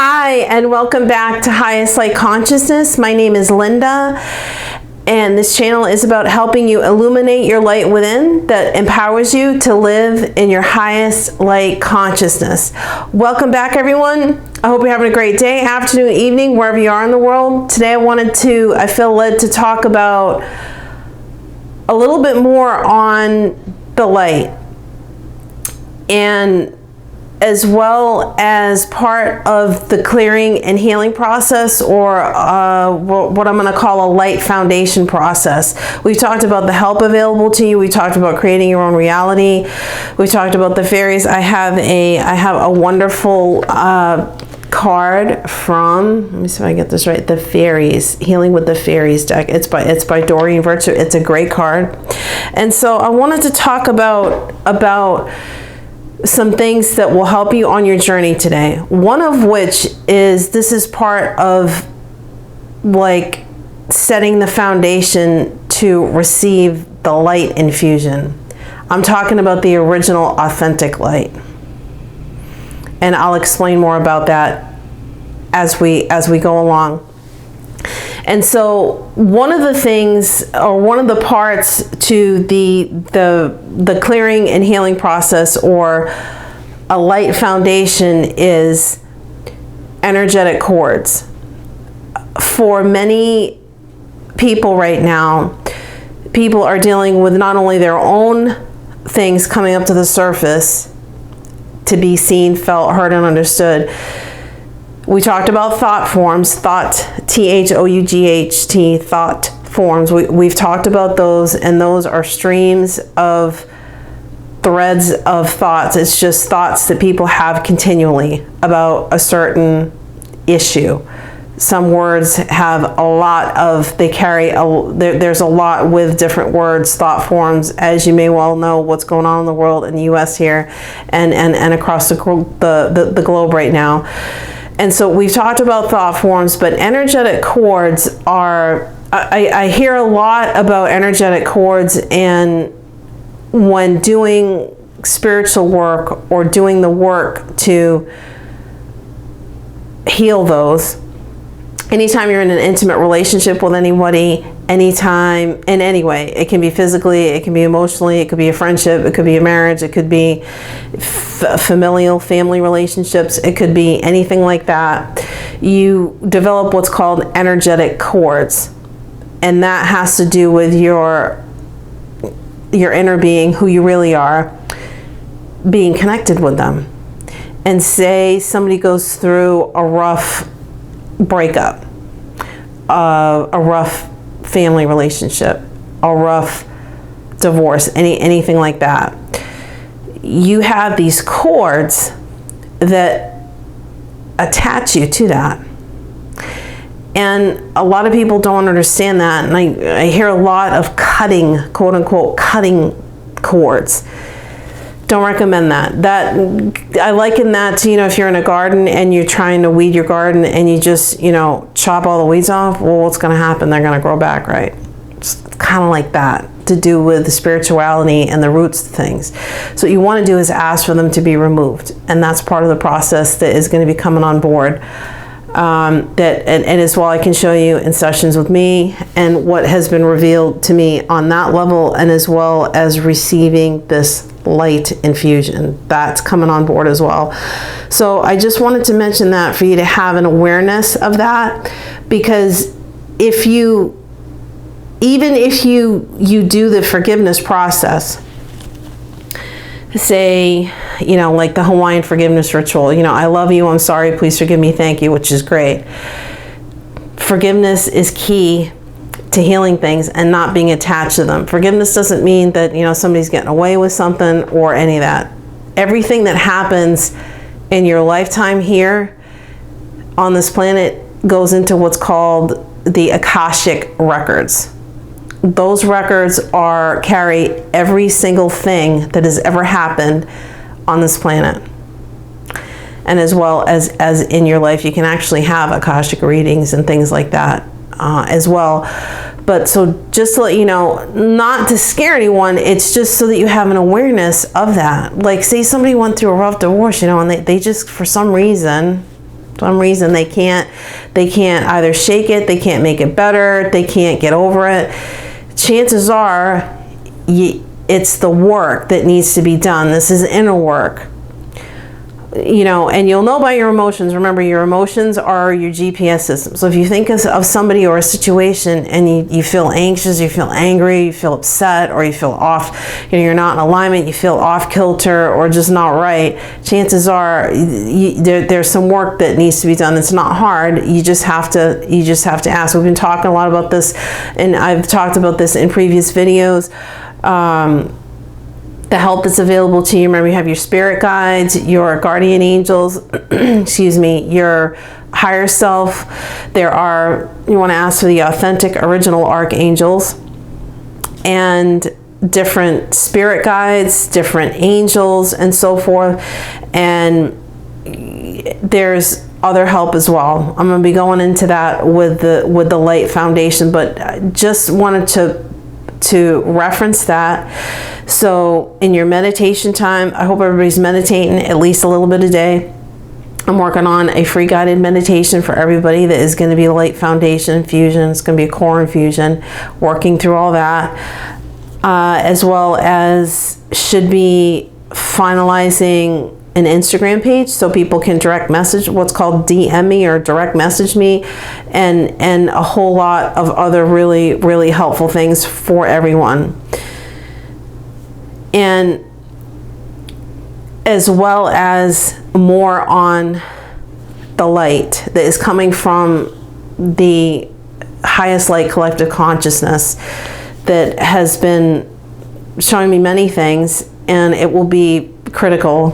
Hi, and welcome back to Highest Light Consciousness. My name is Linda, and this channel is about helping you illuminate your light within that empowers you to live in your highest light consciousness. Welcome back, everyone. I hope you're having a great day, afternoon, evening, wherever you are in the world. Today I feel led to talk about a little bit more on the light, and as well as part of the clearing and healing process, or what I'm going to call a light foundation process. We've talked about the help available to you. We talked about creating your own reality. We talked about the fairies. I have a wonderful card from, let me see if I get this right, the Fairies, Healing with the Fairies deck. It's by Doreen Virtue. It's a great card. And so I wanted to talk about some things that will help you on your journey today. One of which is, this is part of like setting the foundation to receive the light infusion. I'm talking about the original authentic light. And I'll explain more about that as we go along. And so one of the things, or one of the parts to the clearing and healing process, or a light foundation, is energetic cords. For many people right now, people are dealing with not only their own things coming up to the surface to be seen, felt, heard, and understood. We talked about thought forms, thought, T-H-O-U-G-H-T, thought forms. We've talked about those, and those are streams of threads of thoughts. It's just thoughts that people have continually about a certain issue. Some words have a lot of, there's a lot with different words, thought forms, as you may well know what's going on in the world, in the U.S. here, and across the globe right now. And so we've talked about thought forms, but energetic cords are, I hear a lot about energetic cords, and when doing spiritual work or doing the work to heal those, anytime you're in an intimate relationship with anybody, anytime, in any way, it can be physically, it can be emotionally, it could be a friendship, it could be a marriage, it could be familial, family relationships, it could be anything like that. You develop what's called energetic cords, and that has to do with your inner being, who you really are, being connected with them. And say somebody goes through a rough breakup, a rough family relationship, a rough divorce, anything like that. You have these cords that attach you to that. And a lot of people don't understand that. And I hear a lot of cutting, quote unquote, cutting cords. Don't recommend that. I liken that to, if you're in a garden and you're trying to weed your garden and you just, chop all the weeds off, well, what's going to happen? They're going to grow back, right? It's kind of like that, to do with the spirituality and the roots of things. So what you want to do is ask for them to be removed. And that's part of the process that is going to be coming on board. And as well, I can show you in sessions with me and what has been revealed to me on that level, and as well as receiving this light infusion that's coming on board as well. So I just wanted to mention that for you to have an awareness of that, because even if you do the forgiveness process, say, like the Hawaiian forgiveness ritual, I love you, I'm sorry, please forgive me, thank you, which is great. Forgiveness is key to healing things and not being attached to them. Forgiveness doesn't mean that, somebody's getting away with something or any of that. Everything that happens in your lifetime here on this planet goes into what's called the Akashic records. Those records carry every single thing that has ever happened on this planet. And as well as in your life, you can actually have Akashic readings and things like that as well. But so just to let you know, not to scare anyone, it's just so that you have an awareness of that. Like, say somebody went through a rough divorce, and they just, for some reason, some reason they can't either shake it, they can't make it better, they can't get over it, chances are it's the work that needs to be done. This is inner work. You know, and you'll know by your emotions. Remember, your emotions are your GPS system. So if you think of somebody or a situation and you feel anxious, you feel angry, you feel upset, or you feel off, you know, you're not in alignment, you feel off kilter or just not right, chances are there's some work that needs to be done. It's not hard. You just have to ask. We've been talking a lot about this, and I've talked about this in previous videos. The help that's available to you. Remember, you have your spirit guides, your guardian angels, excuse me, your higher self. You want to ask for the authentic original archangels and different spirit guides, different angels, and so forth. And there's other help as well. I'm going to be going into that with the Light Foundation, but I just wanted to reference that. So in your meditation time, I hope everybody's meditating at least a little bit a day. I'm working on a free guided meditation for everybody that is going to be a Light Foundation infusion. It's going to be a core infusion, working through all that, as well as should be finalizing an Instagram page so people can direct message, what's called DM me or direct message me, and a whole lot of other really, really helpful things for everyone. And as well as more on the light that is coming from the highest light collective consciousness that has been showing me many things, and it will be critical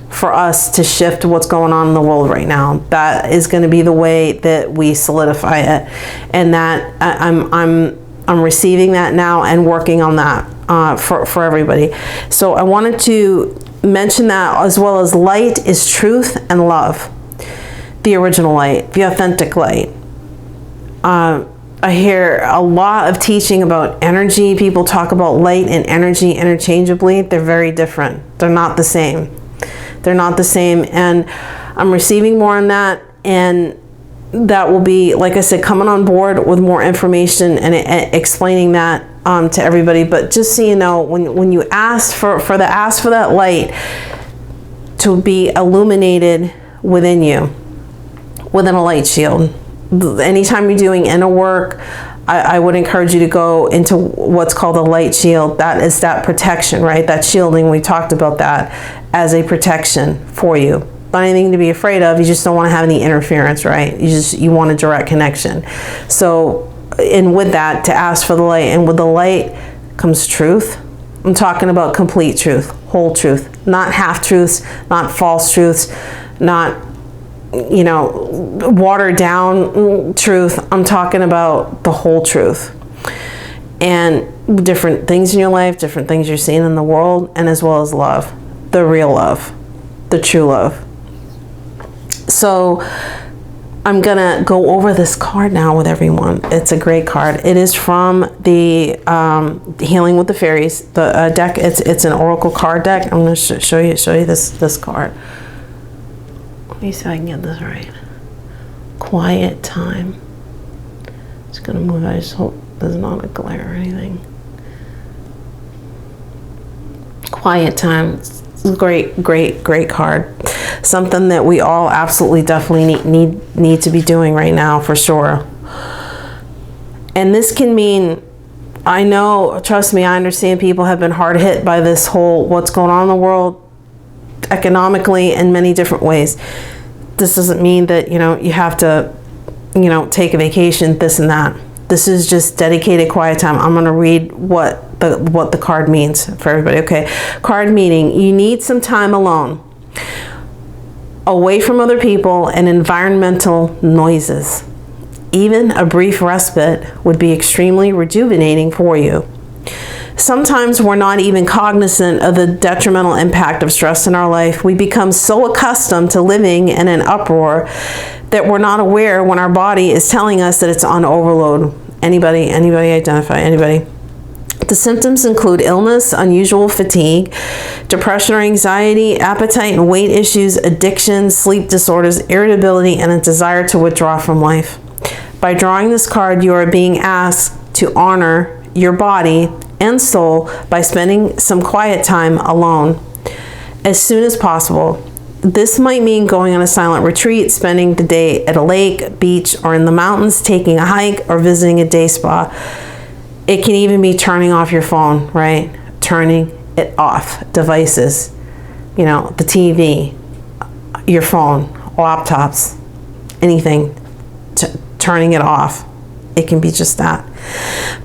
for us to shift what's going on in the world right now. That is going to be the way that we solidify it, and that I'm receiving that now and working on that for everybody. So I wanted to mention that, as well as light is truth and love, the original light, the authentic light. I hear a lot of teaching about energy. People talk about light and energy interchangeably. They're very different. They're not the same. They're not the same, and I'm receiving more on that, and that will be, like I said, coming on board with more information and explaining that to everybody. But just so you know, when you ask for that light to be illuminated within you, within a light shield. Anytime you're doing inner work, I would encourage you to go into what's called a light shield. That is that protection, right? That shielding, we talked about that as a protection for you. Not anything to be afraid of, you just don't want to have any interference, right? You want a direct connection. So, and with that, to ask for the light, and with the light comes truth. I'm talking about complete truth, whole truth, not half truths, not false truths, not, you know, watered down truth. I'm talking about the whole truth, and different things in your life, different things you're seeing in the world, and as well as love, the real love, the true love. So I'm gonna go over this card now with everyone. It's a great card. It is from the Healing with the Fairies, the deck. It's an oracle card deck. I'm gonna show you this card. Let me see if I can get this right. Quiet time. Just gonna move. I just hope there's not a glare or anything. Quiet time. Great card. Something that we all absolutely definitely need to be doing right now, for sure. And this can mean, I know, trust me, I understand people have been hard hit by this whole what's going on in the world economically in many different ways. This doesn't mean that, you know, you have to, you know, take a vacation, this and that. This is just dedicated quiet time. I'm going to read what the card means for everybody. Okay, card meaning you need some time alone, away from other people and environmental noises. Even a brief respite would be extremely rejuvenating for you. Sometimes we're not even cognizant of the detrimental impact of stress in our life. We become so accustomed to living in an uproar that we're not aware when our body is telling us that it's on overload. Anybody identify? Anybody? The symptoms include illness, unusual fatigue, depression or anxiety, appetite and weight issues, addiction, sleep disorders, irritability, and a desire to withdraw from life. By drawing this card, you are being asked to honor your body and soul by spending some quiet time alone as soon as possible. This might mean going on a silent retreat, spending the day at a lake, beach, or in the mountains, taking a hike, or visiting a day spa. It can even be turning off your phone, right? Turning it off. Devices, the TV, your phone, laptops, anything, turning it off. It can be just that.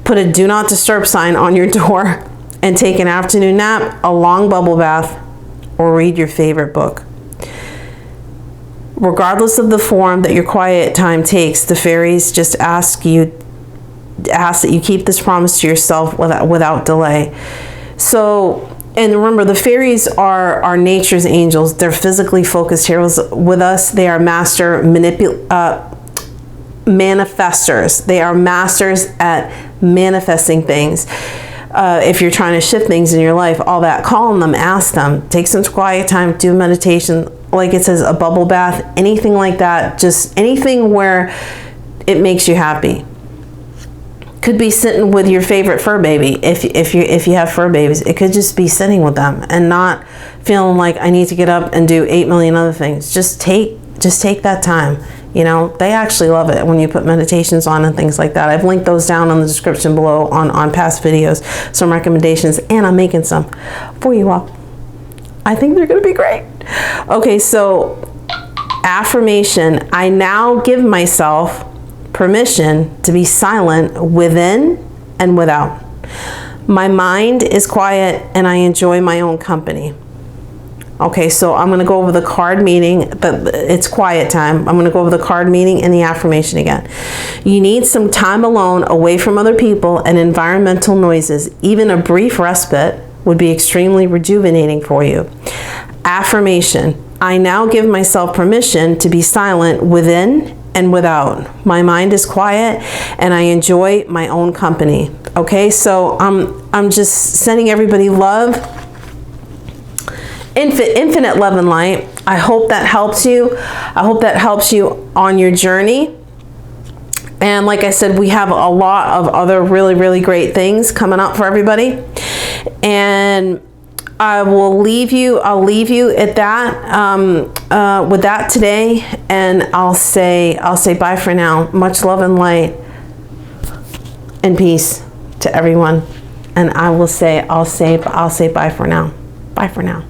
Put a do not disturb sign on your door and take an afternoon nap, a long bubble bath, or read your favorite book. Regardless of the form that your quiet time takes, the fairies just ask that you keep this promise to yourself without delay. So, and remember, the fairies are nature's angels. They're physically focused here with us. They are master manifestors. They are masters at manifesting things. If you're trying to shift things in your life, all that, call on them, ask them, take some quiet time, do meditation, like it says, a bubble bath, anything like that, just anything where it makes you happy. Could be sitting with your favorite fur baby. If you have fur babies, it could just be sitting with them and not feeling like I need to get up and do 8 million other things. Just take that time. They actually love it when you put meditations on and things like that. I've linked those down in the description below on past videos, some recommendations, and I'm making some for you all. I think they're going to be great. Okay, so affirmation. I now give myself permission to be silent within and without. My mind is quiet and I enjoy my own company. Okay, so I'm going to go over the card meaning, but it's quiet time. I'm going to go over the card meaning and the affirmation again. You need some time alone, away from other people and environmental noises. Even a brief respite would be extremely rejuvenating for you. Affirmation. I now give myself permission to be silent within and without. My mind is quiet and I enjoy my own company. Okay, so I'm just sending everybody love, infinite love and light. I hope that helps you. I hope that helps you on your journey. And like I said, we have a lot of other really, really great things coming up for everybody. And I'll leave you at that with that today, and I'll say bye for now. Much love and light and peace to everyone. And I'll say bye for now. Bye for now.